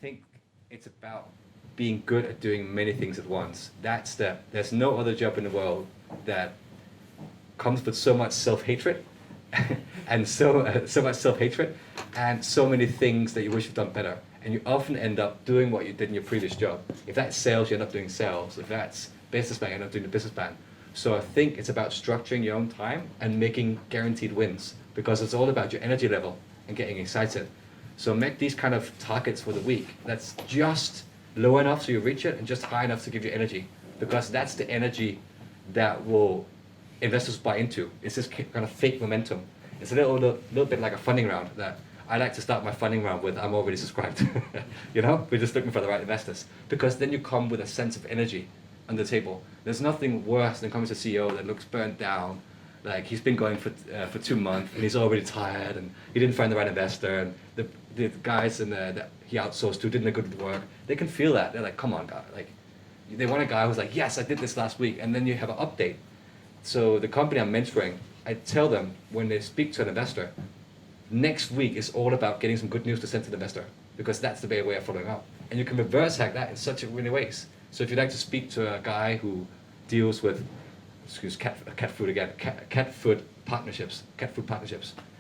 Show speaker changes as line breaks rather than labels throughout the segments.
think it's about being good at doing many things at once. There's no other job in the world that comes with so much self-hatred and so much self-hatred and so many things that you wish you've done better. And you often end up doing what you did in your previous job. If that's sales, you end up doing sales. If that's business plan, you end up doing the business plan. So I think it's about structuring your own time and making guaranteed wins, because it's all about your energy level and getting excited. So make these kind of targets for the week that's just low enough so you reach it and just high enough to give you energy, because that's the energy that will investors buy into. It's this kind of fake momentum. It's a little bit like a funding round that I like to start my funding round with. I'm already subscribed. We're just looking for the right investors, because then you come with a sense of energy on the table. There's nothing worse than coming to a CEO that looks burnt down, like he's been going for 2 months and he's already tired and he didn't find the right investor, and the guys that he outsourced to didn't do good work. They can feel that. They're like, come on, guy. Like, they want a guy who's like, yes, I did this last week, and then you have an update. So the company I'm mentoring, I tell them when they speak to an investor, next week is all about getting some good news to send to the investor, because that's the better way of following up. And you can reverse hack that in such many ways. So if you'd like to speak to a guy who deals with, cat food partnerships,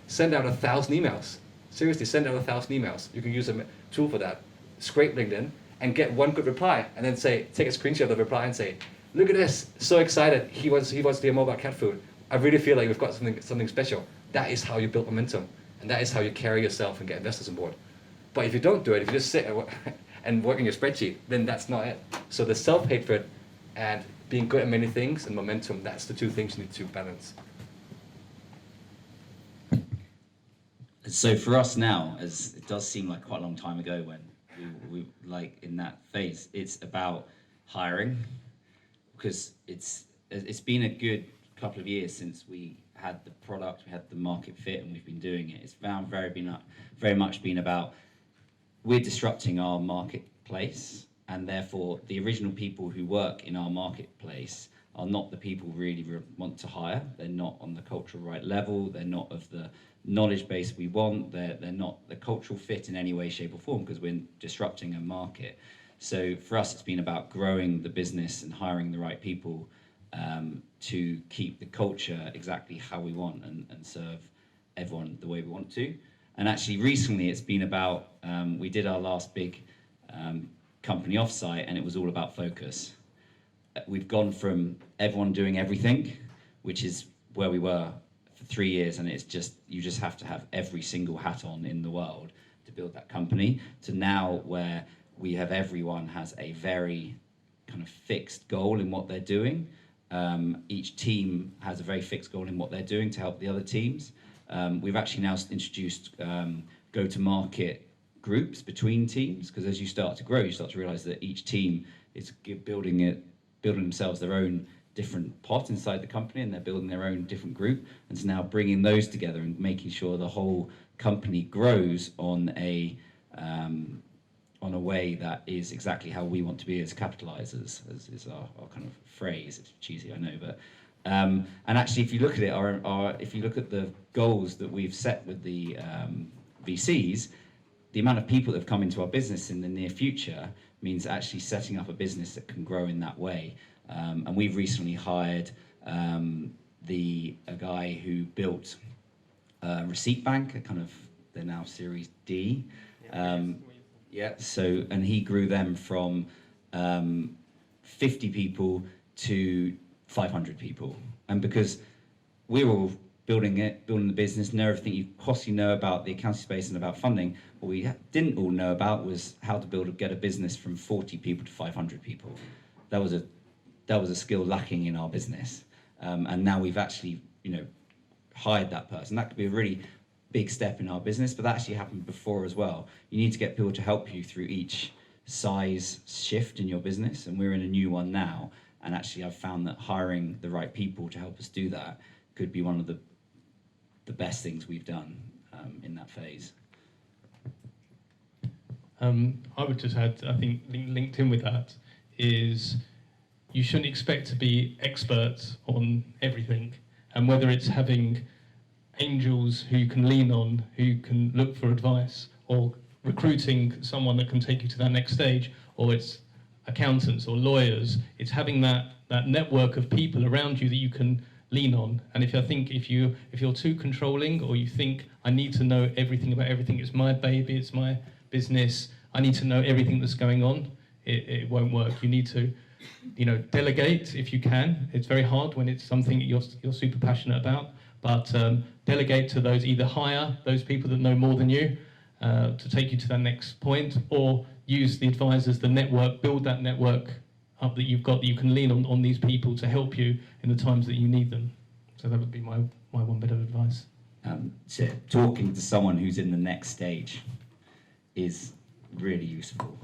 send out 1,000 emails. Seriously, send out 1,000 emails. You can use a tool for that. Scrape LinkedIn and get one good reply, and then take a screenshot of the reply and say, look at this, so excited. He wants to hear more about cat food. I really feel like we've got something special. That is how you build momentum, and that is how you carry yourself and get investors on board. But if you don't do it, if you just sit and work in your spreadsheet, then that's not it. So the self-hatred and being good at many things and momentum, that's the two things you need to balance.
So for us now, as it does seem like quite a long time ago when we like in that phase, it's about hiring, because it's been a good couple of years since we had the product, we had the market fit, and we've been doing it. It's very much been about, we're disrupting our marketplace, and therefore the original people who work in our marketplace are not the people we really want to hire. They're not on the cultural right level. They're not of the knowledge base we want. They're not the cultural fit in any way, shape or form, because we're disrupting a market. So for us, it's been about growing the business and hiring the right people to keep the culture exactly how we want and serve everyone the way we want to. And actually recently it's been about, we did our last big company offsite, and it was all about focus. We've gone from everyone doing everything, which is where we were for 3 years, and it's just, you just have to have every single hat on in the world to build that company, to now where we have everyone has a very kind of fixed goal in what they're doing. Each team has a very fixed goal in what they're doing to help the other teams. We've actually now introduced go-to-market groups between teams, because as you start to grow, you start to realize that each team is building themselves their own different pot inside the company, and they're building their own different group. And so now bringing those together and making sure the whole company grows on a way that is exactly how we want to be as Capitalise, as is our kind of phrase. It's cheesy, I know, but and actually, if you look at it, if you look at the goals that we've set with the VCs, the amount of people that have come into our business in the near future means actually setting up a business that can grow in that way. And we've recently hired a guy who built Receipt Bank, they're now Series D. And he grew them from 50 people to 500 people. And because we're all building the business, know everything you possibly know about the accounting space and about funding, what we didn't all know about was how to get a business from 40 people to 500 people. That was a skill lacking in our business. And now we've actually, hired that person. That could be a really big step in our business, but that actually happened before as well. You need to get people to help you through each size shift in your business, and we're in a new one now. And actually, I've found that hiring the right people to help us do that could be one of the best things we've done in that phase.
I would just add, I think linked in with that is you shouldn't expect to be experts on everything, and whether it's having angels who you can lean on, who can look for advice, or recruiting someone that can take you to that next stage, or it's accountants or lawyers. It's having that network of people around you that you can lean on. And if you're too controlling, or you think I need to know everything about everything, it's my baby, it's my business, I need to know everything that's going on, it won't work. You need to, delegate if you can. It's very hard when it's something that you're super passionate about, but delegate to those, either hire those people that know more than you to take you to that next point, or use the advisors, the network, build that network up that you've got, that you can lean on these people to help you in the times that you need them. So that would be my one bit of advice.
So talking to someone who's in the next stage is really useful.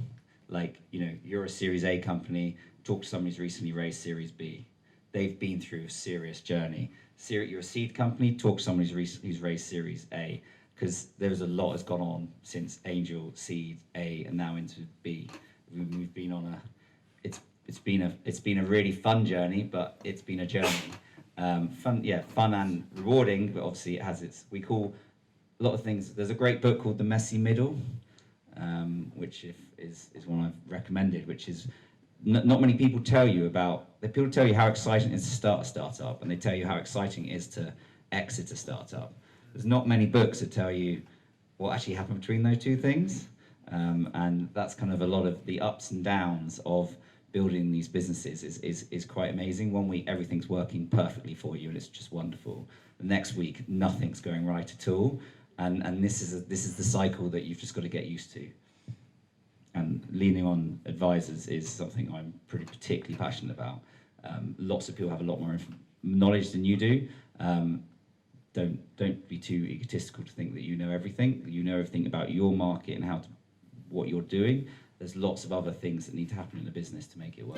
Like, you're a Series A company, talk to someone who's recently raised Series B. They've been through a serious journey. You're a seed company, talk to someone who's raised Series A, because there's a lot has gone on since Angel, Seed, A, and now into B. We've been on it's been a really fun journey, but it's been a journey. Fun and rewarding, but obviously it has we call a lot of things. There's a great book called The Messy Middle, which is one I've recommended, which is not many people tell you about. People tell you how exciting it is to start a startup, and they tell you how exciting it is to exit a startup. There's not many books that tell you what actually happened between those two things, and that's kind of a lot of the ups and downs of building these businesses is quite amazing. 1 week everything's working perfectly for you and it's just wonderful. The next week nothing's going right at all, and this is the cycle that you've just got to get used to. And leaning on advisors is something I'm pretty particularly passionate about. Lots of people have a lot more knowledge than you do. Don't be too egotistical to think that you know everything. You know everything about your market and what you're doing. There's lots of other things that need to happen in the business to make it work.